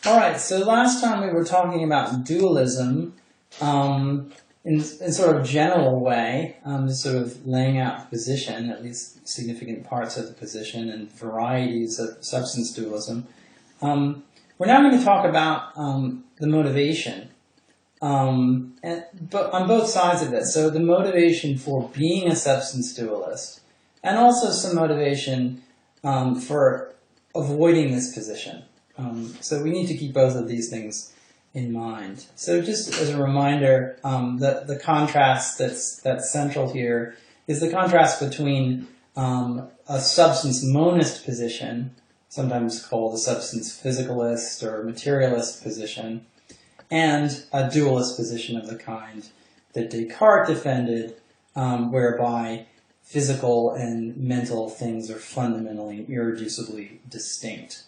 All right, so last time we were talking about dualism in sort of general way, just sort of laying out the position, at least significant parts of the position and varieties of substance dualism. We're now going to talk about the motivation, but on both sides of this. So the motivation for being a substance dualist, and also some motivation for avoiding this position. So we need to keep both of these things in mind. So just as a reminder, the contrast that's central here is the contrast between a substance monist position, sometimes called a substance physicalist or materialist position, and a dualist position of the kind that Descartes defended, whereby physical and mental things are fundamentally and irreducibly distinct.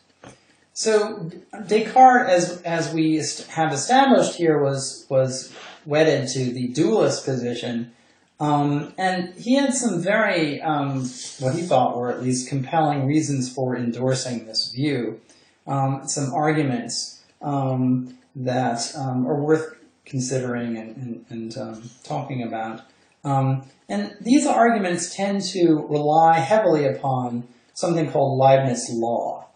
So Descartes, as we have established here, was wedded to the dualist position, and he had some very, what he thought were at least compelling reasons for endorsing this view, some arguments that are worth considering and talking about. And these arguments tend to rely heavily upon something called Leibniz's law.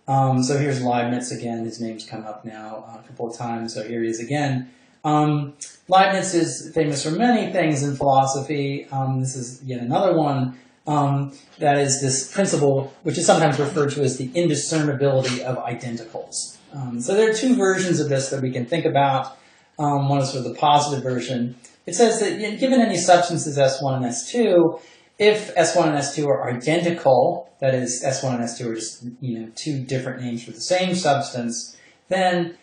So here's Leibniz again. His name's come up now a couple of times, so here he is again. Leibniz is famous for many things in philosophy. This is yet another one. That is this principle, which is sometimes referred to as the indiscernibility of identicals. So there are two versions of this that we can think about. One is sort of the positive version. It says that given any substances S1 and S2, if S1 and S2 are identical, that is, S1 and S2 are just two different names for the same substance, then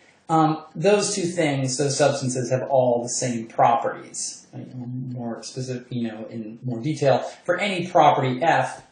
those two things, those substances, have all the same properties. More specific, in more detail, for any property F,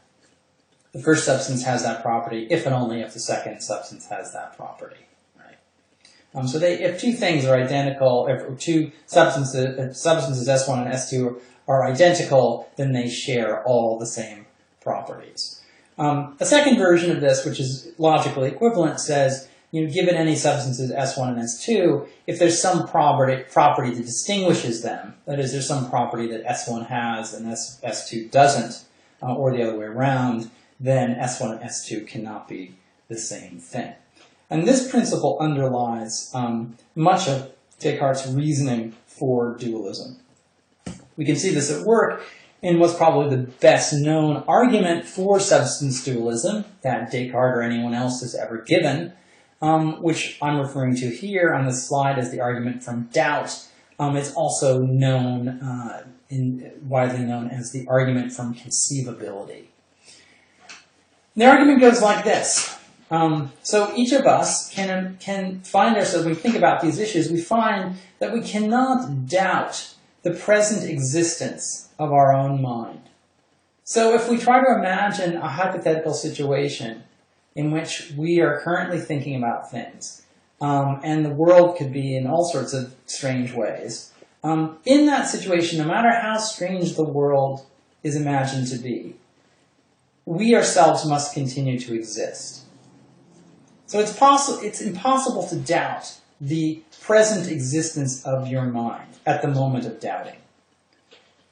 the first substance has that property, if and only if the second substance has that property. Right? So if two things are identical, if two substances S1 and S2 are identical, then they share all the same properties. A second version of this, which is logically equivalent, says, given any substances S1 and S2, if there's some property that distinguishes them, that is, there's some property that S1 has and S2 doesn't, or the other way around, then S1 and S2 cannot be the same thing. And this principle underlies much of Descartes' reasoning for dualism. We can see this at work in what's probably the best known argument for substance dualism that Descartes or anyone else has ever given, which I'm referring to here on this slide as the argument from doubt. It's also known, widely known as the argument from conceivability. The argument goes like this. So each of us can find ourselves, when we think about these issues, we find that we cannot doubt the present existence of our own mind. So if we try to imagine a hypothetical situation in which we are currently thinking about things, and the world could be in all sorts of strange ways, in that situation, no matter how strange the world is imagined to be, we ourselves must continue to exist. So it's impossible to doubt the present existence of your mind at the moment of doubting.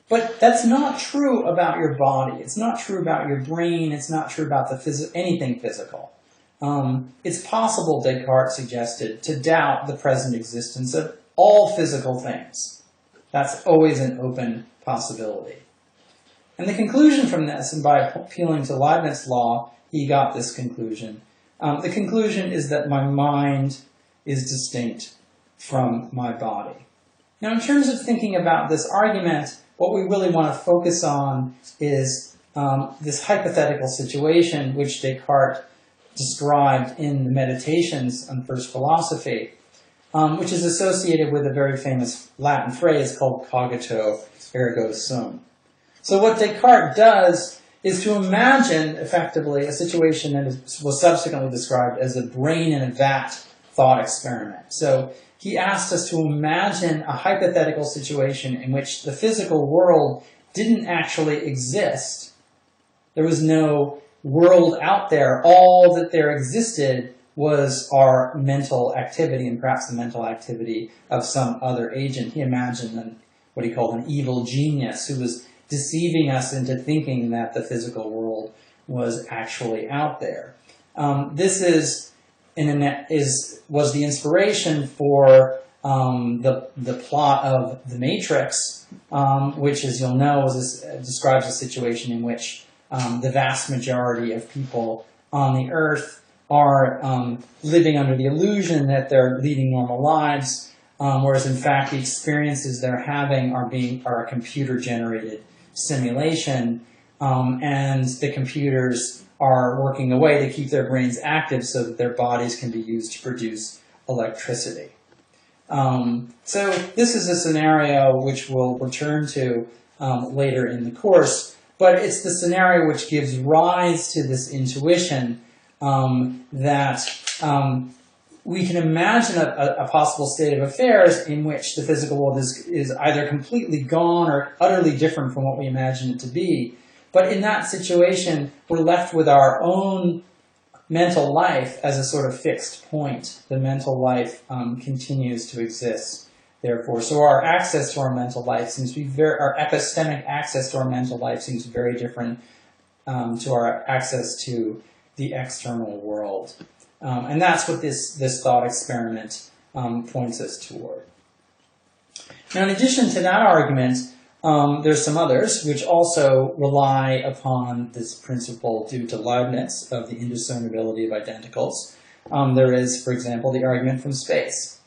But that's not true about your body. It's not true about your brain. It's not true about anything physical. It's possible, Descartes suggested, to doubt the present existence of all physical things. That's always an open possibility. And the conclusion from this, and by appealing to Leibniz's law, he got this conclusion. The conclusion is that my mind is distinct from my body. Now, in terms of thinking about this argument, what we really want to focus on is this hypothetical situation which Descartes described in the Meditations on First Philosophy, which is associated with a very famous Latin phrase called cogito ergo sum. So what Descartes does is to imagine, effectively, a situation that was subsequently described as a brain in a vat thought experiment. So he asked us to imagine a hypothetical situation in which the physical world didn't actually exist. There was no world out there. All that there existed was our mental activity and perhaps the mental activity of some other agent. He imagined what he called an evil genius who was deceiving us into thinking that the physical world was actually out there. This was the inspiration for the plot of The Matrix, which, as you'll know, describes a situation in which the vast majority of people on the Earth are living under the illusion that they're leading normal lives, whereas in fact the experiences they're having are a computer-generated simulation, and the computers are working away to keep their brains active so that their bodies can be used to produce electricity. So this is a scenario which we'll return to later in the course, but it's the scenario which gives rise to this intuition that we can imagine a possible state of affairs in which the physical world is either completely gone or utterly different from what we imagine it to be. But in that situation, we're left with our own mental life as a sort of fixed point. The mental life continues to exist, therefore. So our access to our mental life seems to be our epistemic access to our mental life seems very different to our access to the external world. And that's what this thought experiment points us toward. Now, in addition to that argument, there's some others which also rely upon this principle due to Leibniz of the indiscernibility of identicals. There is, for example, the argument from space.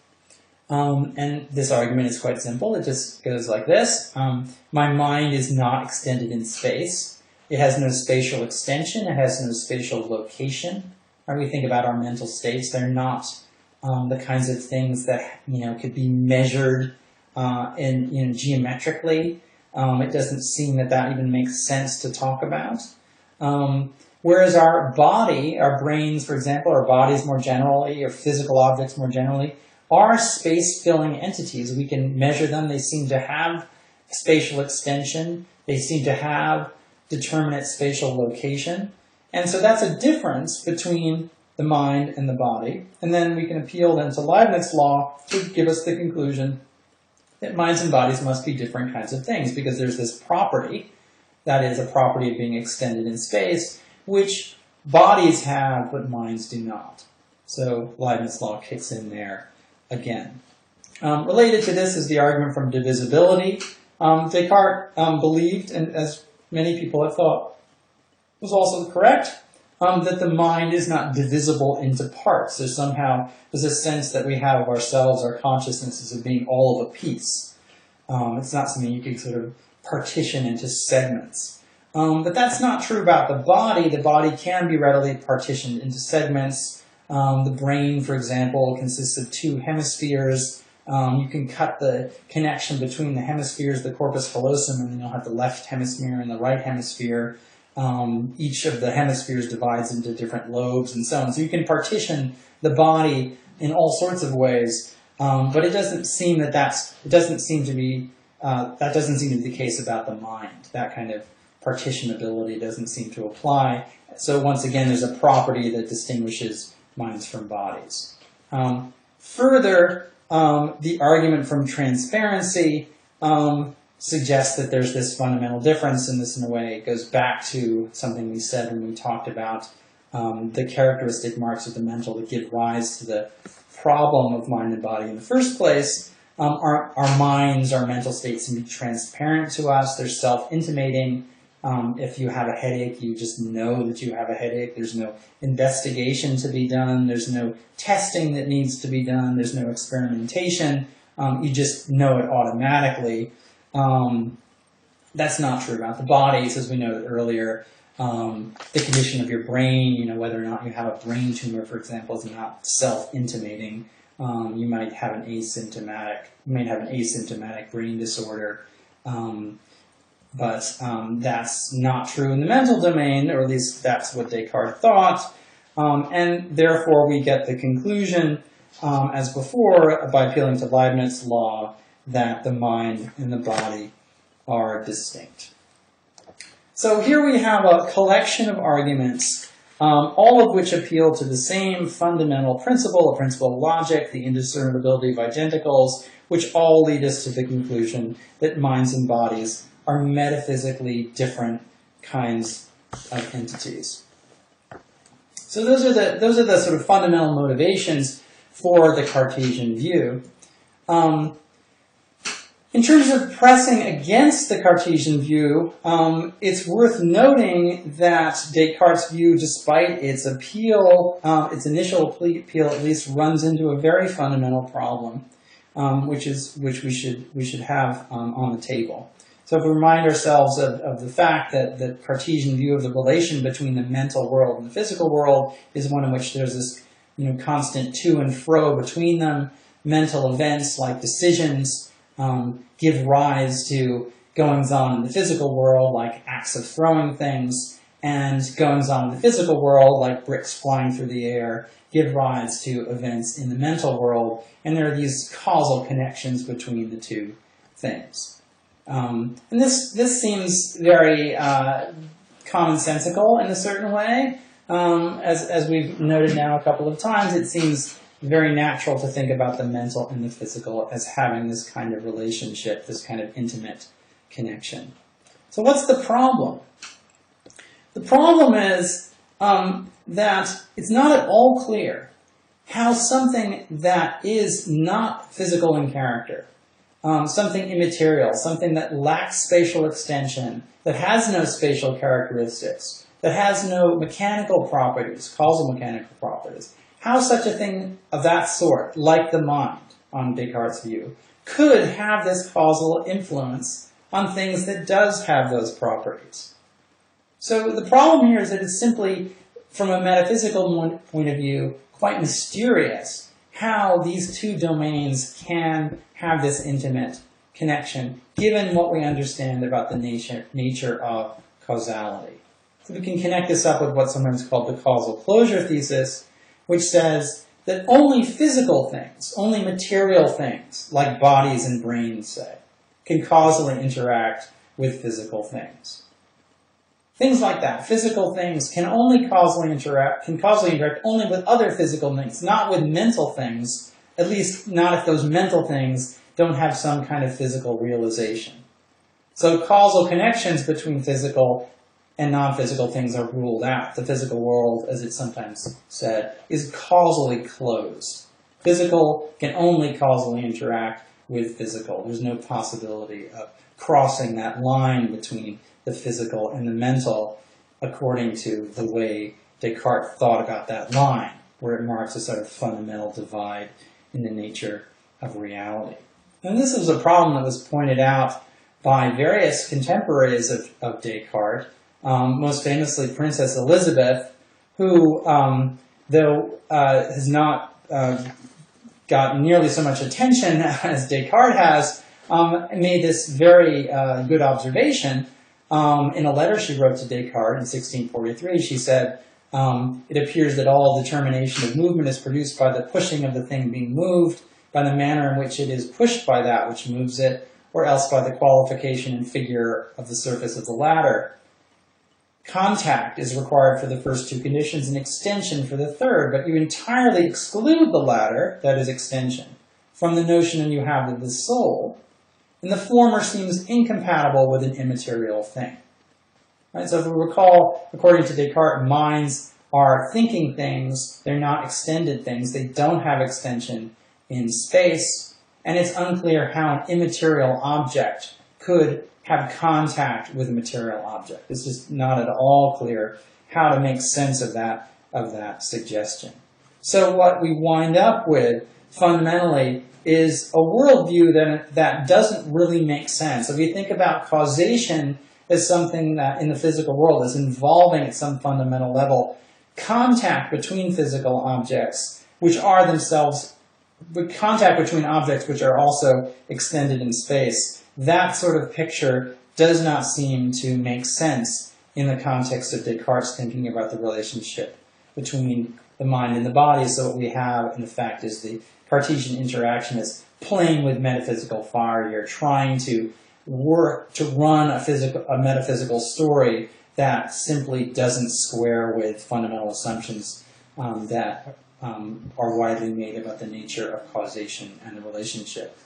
And this argument is quite simple. It just goes like this. My mind is not extended in space. It has no spatial extension. It has no spatial location. When we think about our mental states, they're not the kinds of things that could be measured geometrically. It doesn't seem that even makes sense to talk about. Whereas our body, our brains, for example, our bodies more generally, or physical objects more generally, are space-filling entities. We can measure them. They seem to have spatial extension. They seem to have determinate spatial location. And so that's a difference between the mind and the body. And then we can appeal then to Leibniz law to give us the conclusion that minds and bodies must be different kinds of things, because there's this property, that is a property of being extended in space, which bodies have but minds do not. So Leibniz law kicks in there again. Related to this is the argument from divisibility. Descartes believed, and as many people have thought was also correct, that the mind is not divisible into parts. There's a sense that we have of ourselves, our consciousness, as being all of a piece. It's not something you can sort of partition into segments. But that's not true about the body. The body can be readily partitioned into segments. The brain, for example, consists of two hemispheres. You can cut the connection between the hemispheres, the corpus callosum, and then you'll have the left hemisphere and the right hemisphere. Each of the hemispheres divides into different lobes and so on. So you can partition the body in all sorts of ways, but it doesn't seem that doesn't seem to be the case about the mind. That kind of partitionability doesn't seem to apply. So once again, there's a property that distinguishes minds from bodies. Further, the argument from transparency suggests that there's this fundamental difference, and this, in a way, goes back to something we said when we talked about the characteristic marks of the mental that give rise to the problem of mind and body in the first place. Our minds, our mental states can be transparent to us. They're self-intimating. If you have a headache, you just know that you have a headache. There's no investigation to be done. There's no testing that needs to be done. There's no experimentation. You just know it automatically. That's not true about the bodies, as we noted earlier. The condition of your brain, whether or not you have a brain tumor, for example, is not self-intimating. You might have an asymptomatic brain disorder, but that's not true in the mental domain, or at least that's what Descartes thought. And therefore, we get the conclusion, as before, by appealing to Leibniz law, that the mind and the body are distinct. So here we have a collection of arguments all of which appeal to the same fundamental principle, a principle of logic, the indiscernibility of identicals, which all lead us to the conclusion that minds and bodies are metaphysically different kinds of entities. So those are the sort of fundamental motivations for the Cartesian view. In terms of pressing against the Cartesian view, it's worth noting that Descartes' view, despite its appeal, its initial appeal at least, runs into a very fundamental problem, which we should have on the table. So if we remind ourselves of the fact that the Cartesian view of the relation between the mental world and the physical world is one in which there's this constant to and fro between them, mental events like decisions give rise to goings-on in the physical world, like acts of throwing things, and goings-on in the physical world, like bricks flying through the air, give rise to events in the mental world, and there are these causal connections between the two things. And this seems very commonsensical in a certain way. As we've noted now a couple of times, it seems very natural to think about the mental and the physical as having this kind of relationship, this kind of intimate connection. So what's the problem? The problem is that it's not at all clear how something that is not physical in character, something immaterial, something that lacks spatial extension, that has no spatial characteristics, that has no mechanical properties, causal mechanical properties, how such a thing of that sort, like the mind, on Descartes' view, could have this causal influence on things that does have those properties. So the problem here is that it's simply, from a metaphysical point of view, quite mysterious how these two domains can have this intimate connection, given what we understand about the nature of causality. So we can connect this up with what's sometimes called the causal closure thesis, which says that only physical things, only material things, like bodies and brains, say, can causally interact with physical things. Things like that. Physical things can only causally interact only with other physical things, not with mental things, at least not if those mental things don't have some kind of physical realization. So causal connections between physical and non-physical things are ruled out. The physical world, as it's sometimes said, is causally closed. Physical can only causally interact with physical. There's no possibility of crossing that line between the physical and the mental according to the way Descartes thought about that line, where it marks a sort of fundamental divide in the nature of reality. And this is a problem that was pointed out by various contemporaries of Descartes, most famously Princess Elizabeth, who, though has not got nearly so much attention as Descartes has, made this very good observation. In a letter she wrote to Descartes in 1643, she said, it appears that all determination of movement is produced by the pushing of the thing being moved, by the manner in which it is pushed by that which moves it, or else by the qualification and figure of the surface of the latter. Contact is required for the first two conditions and extension for the third, but you entirely exclude the latter, that is extension, from the notion you have of the soul, and the former seems incompatible with an immaterial thing. Right? So if we recall, according to Descartes, minds are thinking things, they're not extended things, they don't have extension in space, and it's unclear how an immaterial object could have contact with a material object. It's just not at all clear how to make sense of that suggestion. So what we wind up with, fundamentally, is a worldview that doesn't really make sense. If you think about causation as something that in the physical world is involving at some fundamental level contact between physical objects, which are themselves, contact between objects which are also extended in space, that sort of picture does not seem to make sense in the context of Descartes' thinking about the relationship between the mind and the body. So what we have, in fact, is the Cartesian interaction is playing with metaphysical fire. You're trying to work to run a metaphysical story that simply doesn't square with fundamental assumptions that are widely made about the nature of causation and the relationship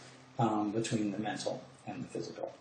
between the mental and the physical.